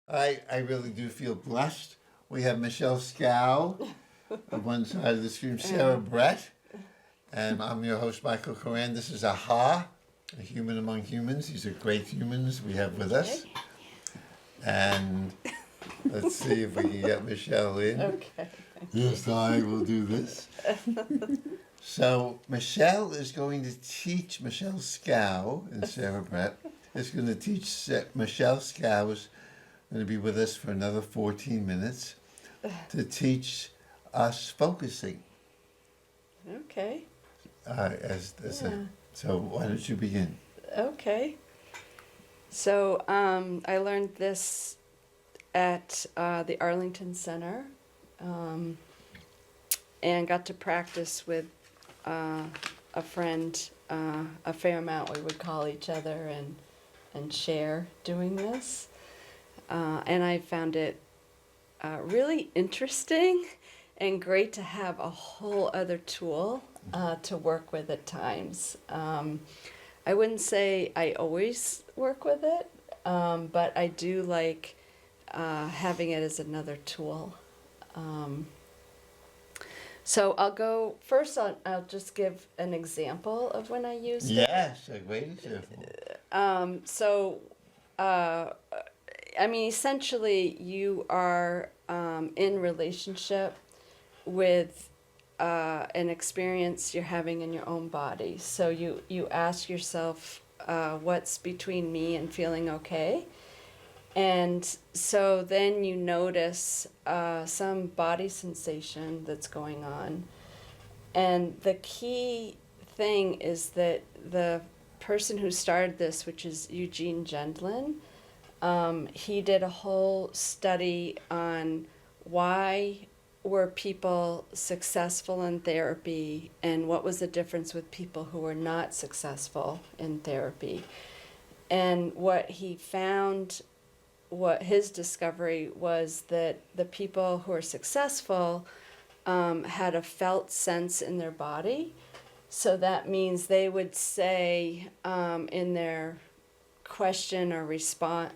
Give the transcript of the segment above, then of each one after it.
I really do feel blessed. We have Michelle Schou on one side of the stream, Sarah Brett, and I'm your host, Michael Coran. This is AHA, a human among humans. These are great humans we have with us. And let's see if we can get Michelle in. Okay. Yes, I will do this. So Michelle is going to teach, Michelle Schou and Sarah Brett is going to teach, Michelle Schou is going to be with us for another 14 minutes to teach us focusing. Okay. So why don't you begin? Okay. So I learned this at the Arlington Center and got to practice with a friend a fair amount. We would call each other and share doing this. And I found it really interesting and great to have a whole other tool to work with at times. I wouldn't say I always work with it, but I do like having it as another tool. So I'll go first. I'll just give an example of when I used it. Yes, a great example. I mean, essentially, you are in relationship with an experience you're having in your own body. So you ask yourself, what's between me and feeling okay? And so then you notice some body sensation that's going on. And the key thing is that the person who started this, which is Eugene Gendlin, he did a whole study on why were people successful in therapy and what was the difference with people who were not successful in therapy. And what he found, what his discovery was that the people who are successful had a felt sense in their body. So that means they would say in their question or response,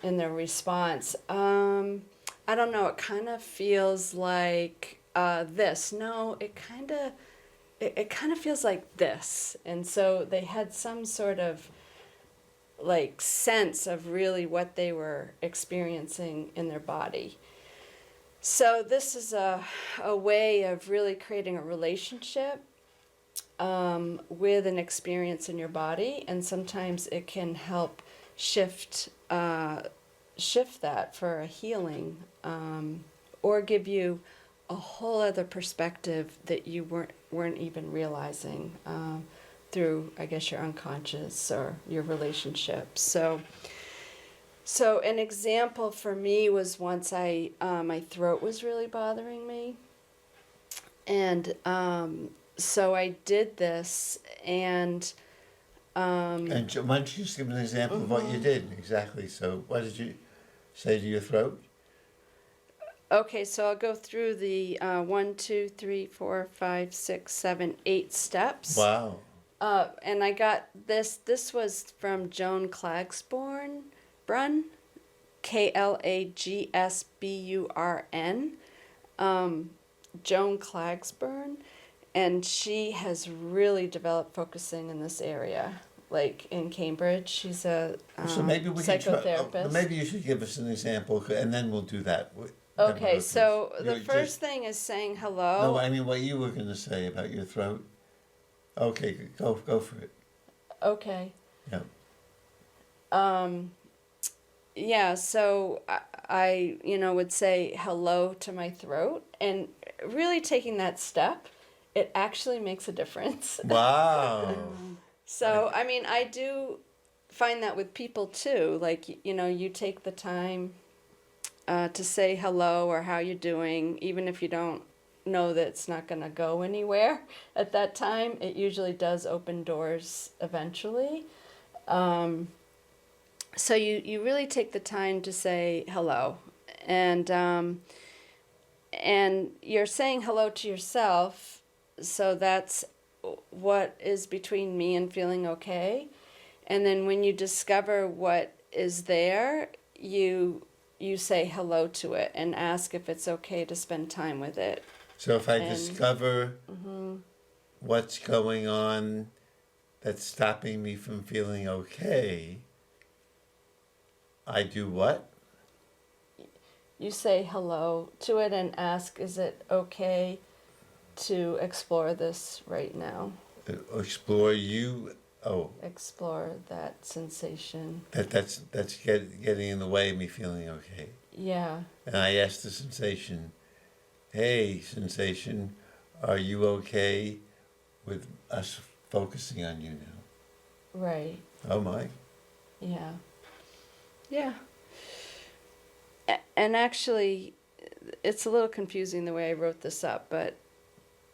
I don't know, it kind of feels like this. No, it kind of feels like this. And so they had some sort of like sense of really what they were experiencing in their body. So this is a way of really creating a relationship with an experience in your body, and sometimes it can help shift that for a healing, or give you a whole other perspective that you weren't even realizing through, I guess, your unconscious or your relationships. So an example for me was once my throat was really bothering me, and so I did this, and And why don't you just give an example of what you did exactly? So what did you say to your throat? Okay, so I'll go through the 1, 2, 3, 4, 5, 6, 7, 8 steps. Wow. And I got this. This was from Joan Klagsburn, Klagsburn. Joan Klagsburn, and she has really developed focusing in this area. Like in Cambridge, she's a So maybe we psychotherapist. maybe you should give us an example, and then we'll do that. Okay, so the You're first thing is saying hello. No, I mean what you were going to say about your throat. Okay, go for it. Okay. Yeah. Yeah, so I would say hello to my throat, and really taking that step, it actually makes a difference. Wow. So, I mean, I do find that with people too. Like, you take the time to say hello or how you're doing, even if you don't know that it's not going to go anywhere at that time. It usually does open doors eventually. So you really take the time to say hello, and you're saying hello to yourself. So that's what is between me and feeling okay. And then when you discover what is there, you you say hello to it and ask if it's okay to spend time with it. So if I And- discover what's going on that's stopping me from feeling okay, I do what? You say hello to it and ask, is it okay to explore this right now? Explore you. Oh, Explore that sensation. that's getting in the way of me feeling okay. Yeah. And I ask the sensation, hey, sensation, are you okay with us focusing on you now? Right. Oh my. Yeah. Yeah. And actually, it's a little confusing the way I wrote this up, but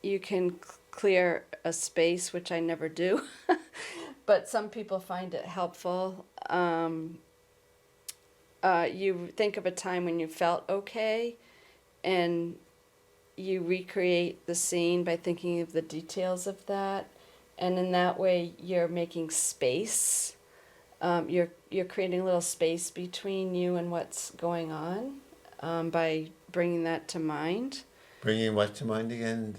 you can clear a space, which I never do. But some people find it helpful. You think of a time when you felt okay, and you recreate the scene by thinking of the details of that, and in that way you're making space. You're creating a little space between you and what's going on, by bringing that to mind. Bringing what to mind again?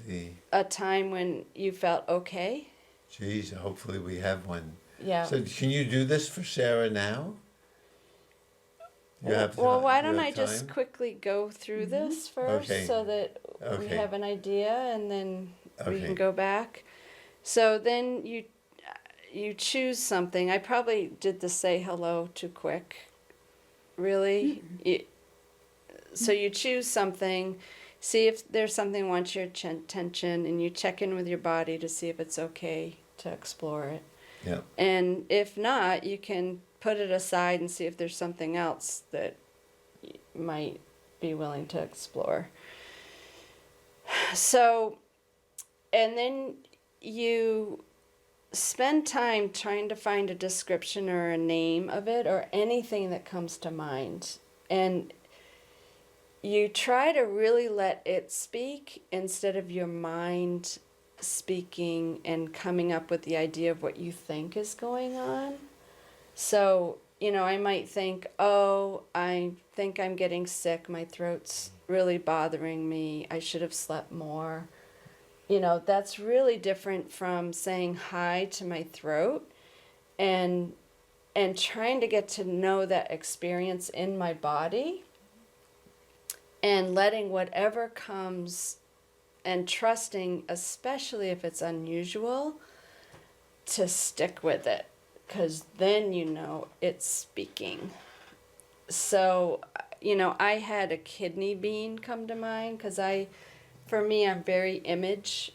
A time when you felt okay. Geez, hopefully we have one. Yeah. So can you do this for Sarah now? You have Well, why you don't have I just time? quickly go through this first, Okay. so that we Okay. have an idea, and then we Okay. can go back. So then you choose something. I probably did the say hello too quick. Really? So you choose something, see if there's something wants your attention, and you check in with your body to see if it's okay to explore it. Yeah. And if not, you can put it aside and see if there's something else that you might be willing to explore. So, and then you spend time trying to find a description or a name of it or anything that comes to mind. And you try to really let it speak instead of your mind speaking and coming up with the idea of what you think is going on. So, I might think, oh, I think I'm getting sick. My throat's really bothering me. I should have slept more. That's really different from saying hi to my throat and trying to get to know that experience in my body and letting whatever comes and trusting, especially if it's unusual, to stick with it, because then it's speaking. So, I had a kidney bean come to mind because for me, I'm very image.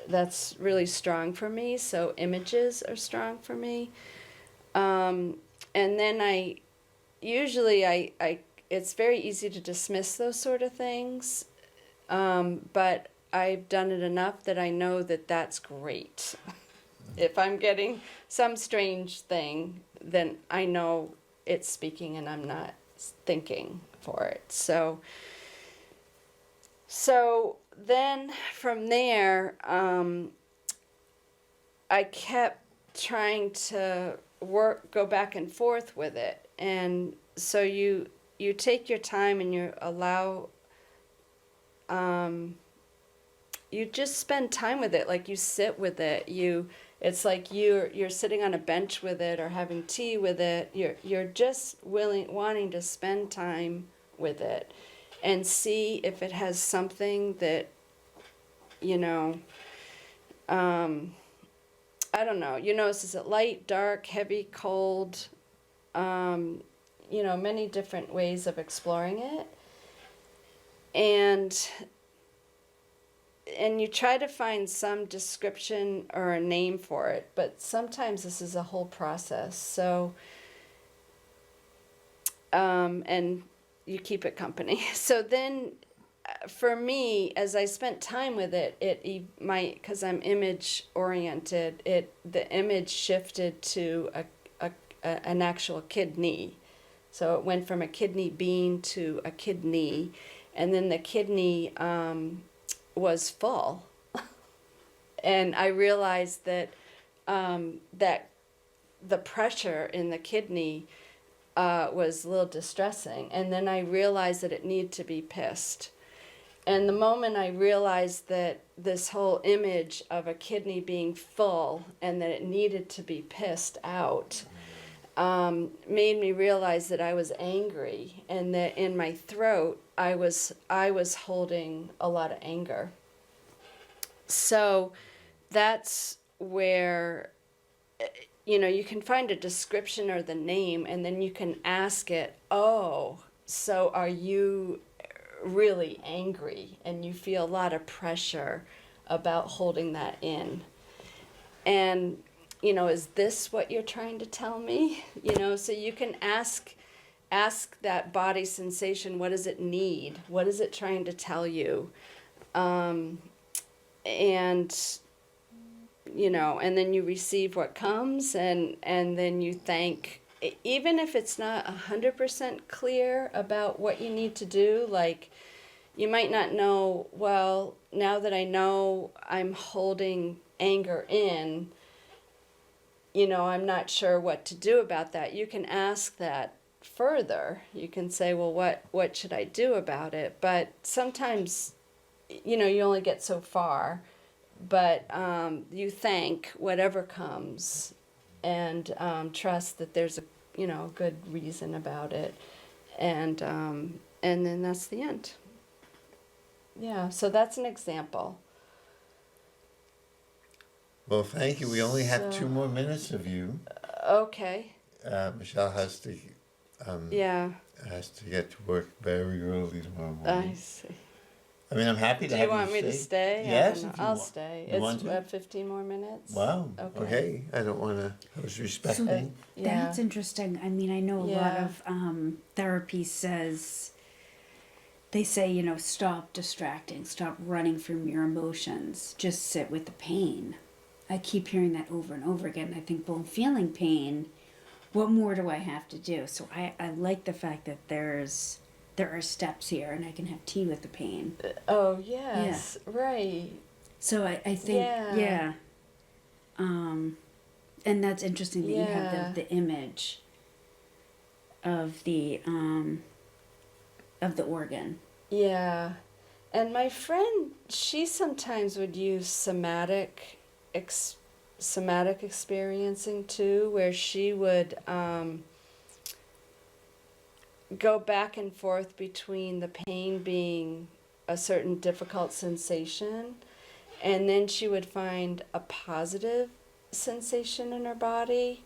That's really strong for me. So images are strong for me. And then I it's very easy to dismiss those sort of things. But I've done it enough that I know that that's great. If I'm getting some strange thing, then I know it's speaking and I'm not thinking for it. So then from there, I kept trying to go back and forth with it. And so you take your time and you allow, you just spend time with it. Like you sit with it. It's like you're sitting on a bench with it or having tea with it. You're just wanting to spend time with it and see if it has something that, I don't know. Is it light, dark, heavy, cold? Many different ways of exploring it. And you try to find some description or a name for it, but sometimes this is a whole process. So, and you keep it company. So then, for me, as I spent time with it, because I'm image oriented, the image shifted to an actual kidney. So it went from a kidney bean to a kidney, and then the kidney was full. And I realized that that the pressure in the kidney was a little distressing. And then I realized that it needed to be pissed. And the moment I realized that this whole image of a kidney being full and that it needed to be pissed out made me realize that I was angry and that in my throat I was holding a lot of anger. So that's where, you can find a description or the name, and then you can ask it, oh, so are you really angry and you feel a lot of pressure about holding that in? And, is this what you're trying to tell me? So you can ask that body sensation, what does it need? What is it trying to tell you? And and then you receive what comes, and then you thank, even if it's not 100% clear about what you need to do. Like, you might not know, well, now that I know I'm holding anger in, I'm not sure what to do about that. You can ask that further. You can say, well, what should I do about it? But sometimes, you only get so far. But you thank whatever comes, and trust that there's a good reason about it, and then that's the end. Yeah, so that's an example. Well, thank you. We only have 2 more minutes of you. Okay. Michelle has to get to work very early tomorrow morning. I see. I mean, I'm happy to Do have you want me to stay? Yes, I'll stay. You want to? 15 more minutes. Wow. Okay. I don't want to. I was respecting. Yeah. That's interesting. I mean, I know a lot of therapy says, they say, stop distracting, stop running from your emotions, just sit with the pain. I keep hearing that over and over again. I think, well, I'm feeling pain. What more do I have to do? So I like the fact that there are steps here, and I can have tea with the pain. Oh, yes. Yeah. Right. So I think, and that's interesting that you have the image of the organ. Yeah. And my friend, she sometimes would use somatic experiencing too, where she would go back and forth between the pain being a certain difficult sensation, and then she would find a positive sensation in her body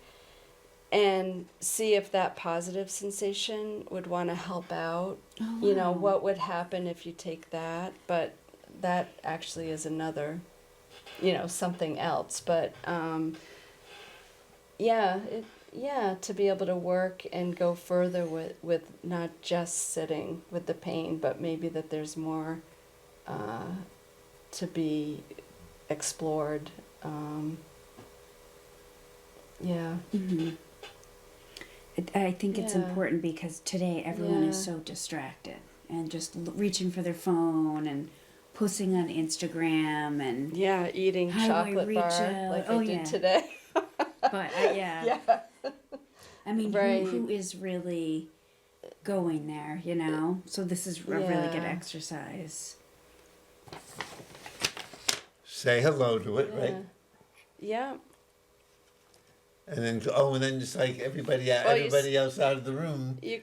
and see if that positive sensation would want to help out. Oh, wow. What would happen if you take that, but that actually is another, something else. But to be able to work and go further with not just sitting with the pain, but maybe that there's more to be explored. Mm-hmm. I think it's important because today everyone is so distracted and just reaching for their phone and posting on Instagram and eating chocolate bar like I did today. But I mean, who is really going there, So this is a really good exercise. Say hello to it, right? Yeah. And then just like everybody else out of the room, you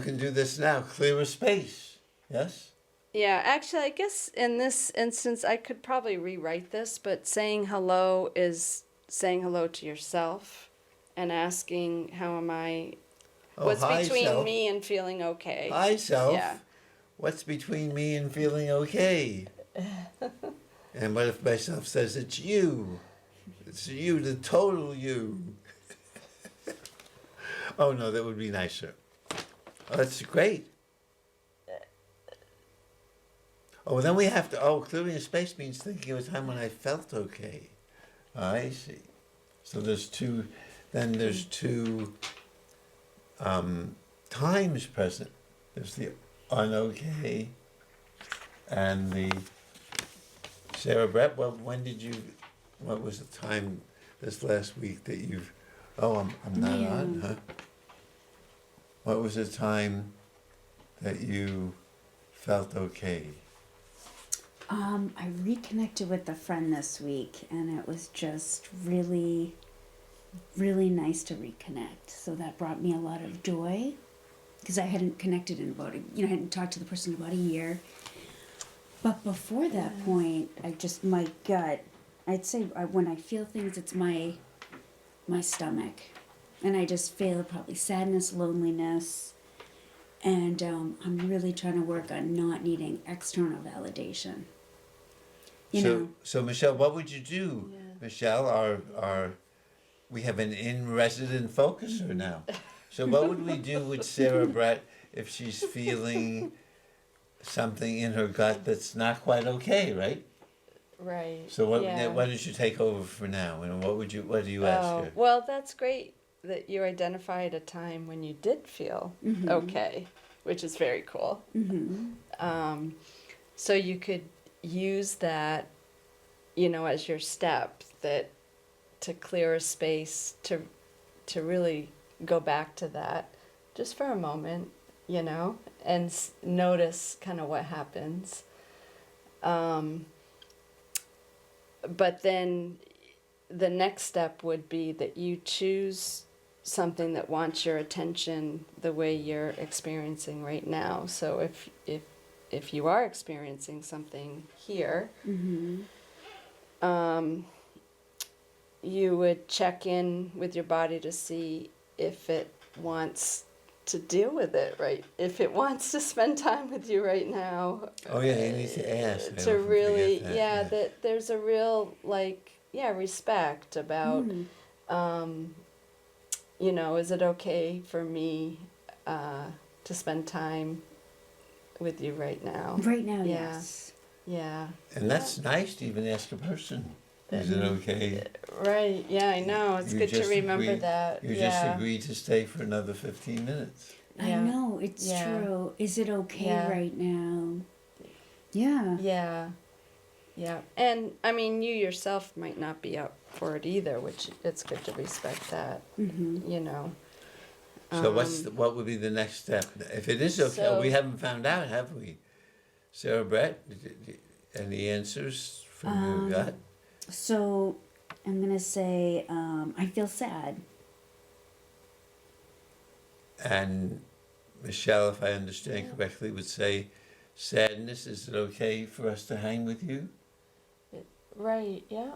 can do this now. Clear a space. Yes? Yeah, actually, I guess in this instance, I could probably rewrite this, but saying hello is saying hello to yourself and asking, how am I, what's between self. me and feeling okay? Hi, self. Yeah. What's between me and feeling okay? And what if myself says, it's you? It's you, the total you. Oh, no, that would be nicer. Oh, that's great. Oh, then we have to, clearing a space means thinking of a time when I felt okay. I see. So there's two times present. There's the unokay and the Sarah Brett. Well, what was the time this last week that I'm not on, huh? What was the time that you felt okay? I reconnected with a friend this week, and it was just really, really nice to reconnect. So that brought me a lot of joy, because I hadn't connected in about I hadn't talked to the person in about a year. But before that point, my gut, I'd say when I feel things, it's my stomach. And I just feel probably sadness, loneliness. And I'm really trying to work on not needing external validation. So Michelle, what would you do? Yeah. Michelle, we have an in-resident focuser now. So what would we do with Sarah Brett if she's feeling something in her gut that's not quite okay, right? Right. So why yeah. don't you take over for now? And what do you ask her? Well, that's great that you identified a time when you did feel okay, which is very cool. So you could use that, as your step to clear a space to really go back to that just for a moment, and notice kind of what happens. But then the next step would be that you choose something that wants your attention the way you're experiencing right now. So if you are experiencing something here, you would check in with your body to see if it wants to deal with it, right? If it wants to spend time with you right now. Oh yeah, you need to ask. I To often really, forget that. that there's a real respect about, is it okay for me to spend time with you right now? Right now, Yeah. yes. Yeah. And that's nice to even ask a person. Is it okay? Right. Yeah, I know. It's You good to just remember agreed- that. You yeah. just agreed to stay for another 15 minutes. I Yeah. know, it's Yeah. true. Is it okay Yeah. right now? Yeah. Yeah. Yeah. And I mean, you yourself might not be up for it either, which it's good to respect that, So what would be the next step? If it is okay, So- we haven't found out, have we? Sarah Brett, any answers from your gut? So I'm going to say I feel sad. And Michelle, if I understand correctly, would say, sadness, is it okay for us to hang with you? Right. Yeah.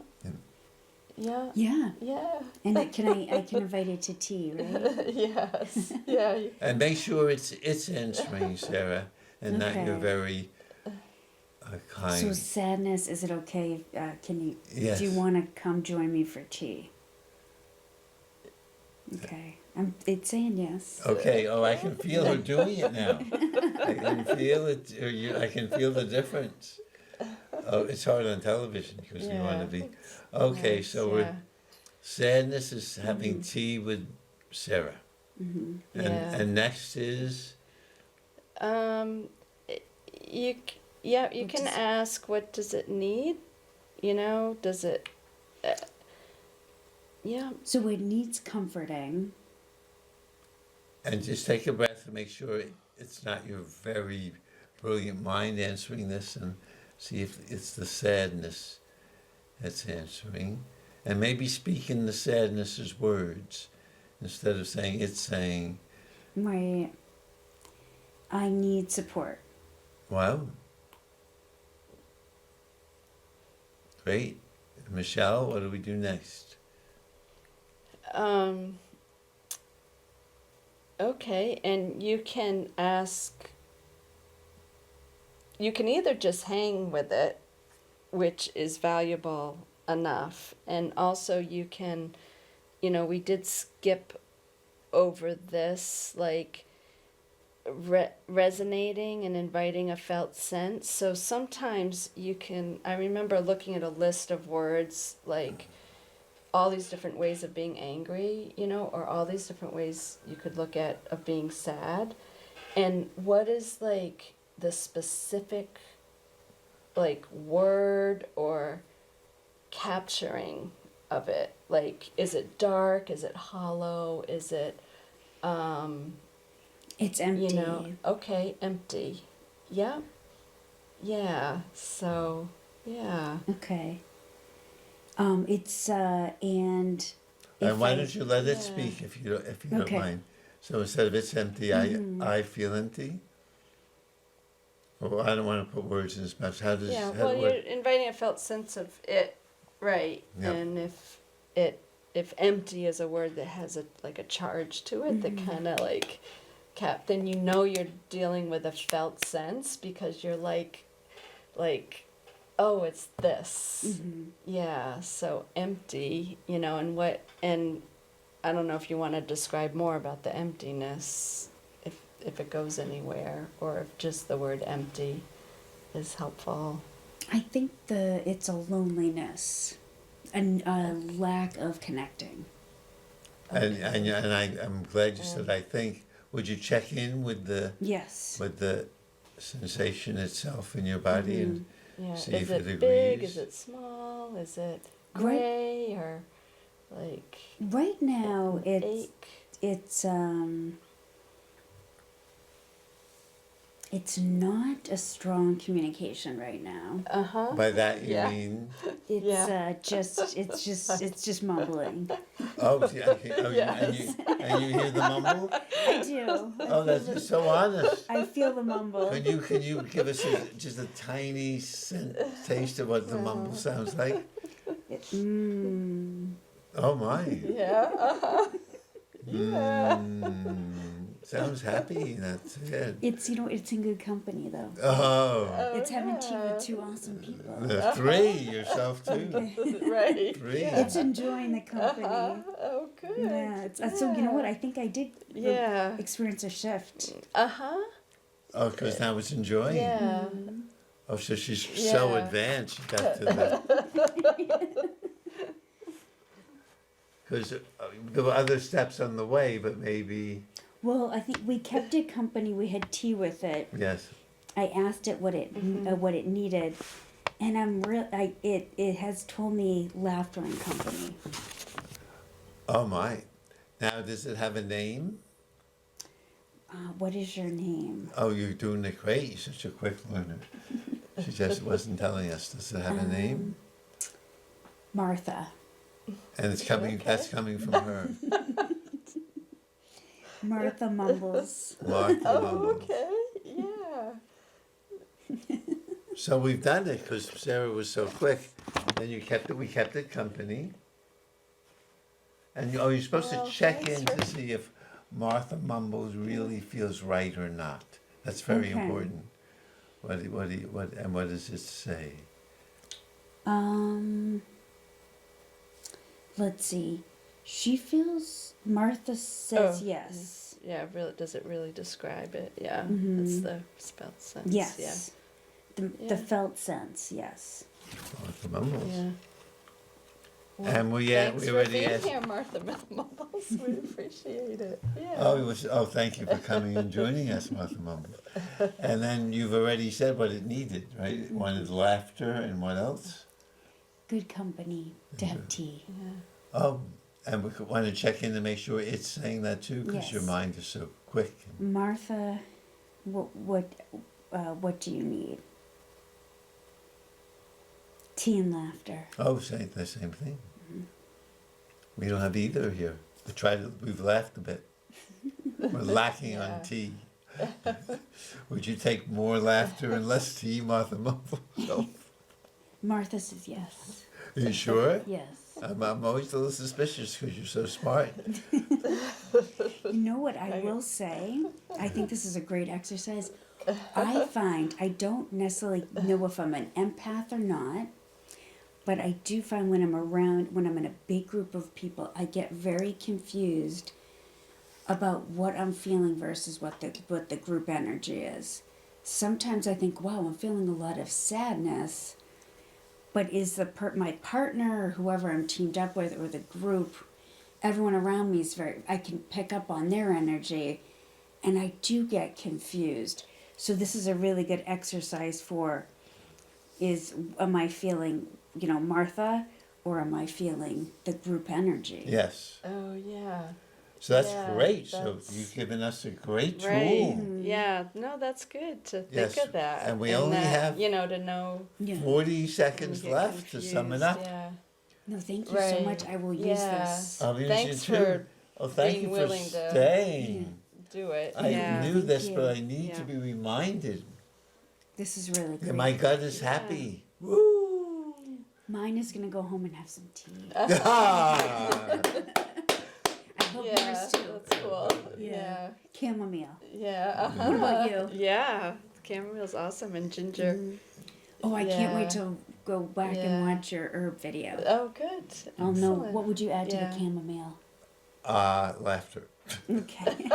Yeah. Yeah. Yeah. And I can invite it to tea, right? Yes. Yeah. And make sure it's answering, Sarah, and not your Okay. very So kind. sadness, is it okay? Can you? Yes. Do you want to come join me for tea? Okay. It's saying yes. Okay, I can feel her doing it now. I can feel it, I can feel the difference. Oh, it's hard on television because we want to be. Okay, Nice, so sadness is having tea with Sarah. And next is, You can ask, what does it need? Does it? Yeah. So it needs comforting. and just take a breath and make sure it's not your very brilliant mind answering this, and see if it's the sadness that's answering. And maybe speak in the sadness as words instead of saying it's saying. Right. I need support. Wow. Great. Michelle, what do we do next? Okay, and you can ask, you can either just hang with it, which is valuable enough, and also you can, we did skip over this, like resonating and inviting a felt sense. So sometimes you can, I remember looking at a list of words like all these different ways of being angry, or all these different ways you could look at of being sad. And what is like the specific like word or capturing of it? Like, is it dark? Is it hollow? Is it It's empty. You know, okay, empty. Yeah. Yeah. So, yeah. Okay. It's and. And if why I- don't you let it Yeah. speak if you don't Okay. mind? So instead of it's empty, I feel empty. Well, I don't want to put words in his mouth. How does Yeah. how, Well, what- you're inviting a felt sense of it, right? Yep. And if empty is a word that has a charge to it, that kind of like then you know you're dealing with a felt sense because you're like, oh, it's this. Yeah. So empty, you know, and I don't know if you want to describe more about the emptiness, if it goes anywhere, or if just the word empty is helpful. I think it's a loneliness, and a lack of connecting. and I'm glad you said I think. Would you check in with the Yes. sensation itself in your body and Yeah. see Is if it it big? agrees? Is it small? Is it Right. gray or like Right now, an it's it's not a strong communication right now. Uh-huh. By that you Yeah. mean It's Yeah. it's just mumbling. yeah, okay, and you hear the mumble? I do. Oh, that's just so honest. I feel the mumble. Can you give us just a tiny taste of what the mumble sounds like? Oh my. Yeah. Uh-huh. Sounds happy. That's it. It's it's in good company though. Oh, It's having tea with two awesome people. three yourself too. Right. Three. It's enjoying the company. Oh, good. Yeah. So you know what? I think I did Yeah. experience a shift. Uh-huh. Oh, because now it's enjoying. Yeah. Oh, so she's so Yeah. advanced. She got to the. Because there were other steps on the way, but maybe Well, I think we kept it company. We had tea with it. yes. I asked it what it needed, and it has told me laughter and company. Oh my. Now, does it have a name? What is your name? Oh, you're doing it great. You're such a quick learner. She just wasn't telling us. Does it have a name? Martha. And it's coming. Okay. That's coming from her. Martha mumbles. Martha Oh, mumbles. okay. Yeah. So we've done it because Sarah was so quick. Then you kept it. We kept it company. And you're supposed Well, to check thanks in for- to see if Martha mumbles really feels right or not. That's very Okay. important. What does it say? Let's see. She feels. Martha says Oh, yes. Yeah, really, does it really describe it? Yeah. That's the spelled sense. Yes. The Yeah. felt sense. Yes. Martha mumbles. Yeah. And we Thanks for already being asked. here, Martha Mumbles. We appreciate it. Yeah. Thank you for coming and joining us, Martha Mumbles. And then you've already said what it needed, right? It wanted laughter and what else? Good company to have tea. Yeah. And we want to check in to make sure it's saying that too, because your Yes. mind is so quick. Martha, what do you need? Tea and laughter. Oh, saying the same thing. We don't have either here. We've laughed a bit. We're lacking Yeah. on tea. Would you take more laughter and less tea, Martha Mumbles? No. Martha says yes. Are you sure? Yes. I'm always a little suspicious because you're so smart. You know what I will say? I think this is a great exercise. I find I don't necessarily know if I'm an empath or not, but I do find when I'm in a big group of people, I get very confused about what I'm feeling versus what the group energy is. Sometimes I think, wow, I'm feeling a lot of sadness, but is my partner or whoever I'm teamed up with or the group, everyone around me I can pick up on their energy, and I do get confused. So this is a really good exercise am I feeling, Martha, or am I feeling the group energy? Yes. Oh, yeah. So that's Yeah, great. So that's- you've given us a great tool. Right. Yeah. No, that's good to Yes, think of that. and we only that, have- to know. Yeah. 40 when seconds you get left to sum it confused, up. Yeah. No, thank you Right. so much. I will use Yeah. this. I'll use Thanks you too. for Oh, thank being you for willing to- staying. do it. I Yeah. knew Thank this, you. but I need to Yeah. be reminded. This is really that great. my gut is Yeah. happy. Woo! Mine is gonna go home and have some tea. Ah. I hope Yeah, yours too. that's cool. Yeah. Yeah. Chamomile. Yeah. What about you? Yeah. Camomile's awesome and ginger. Oh, I can't wait Yeah. to go back Yeah. and watch your herb video. Oh, good. I'll know. Excellent. What would you add to Yeah. the chamomile? Laughter. Okay.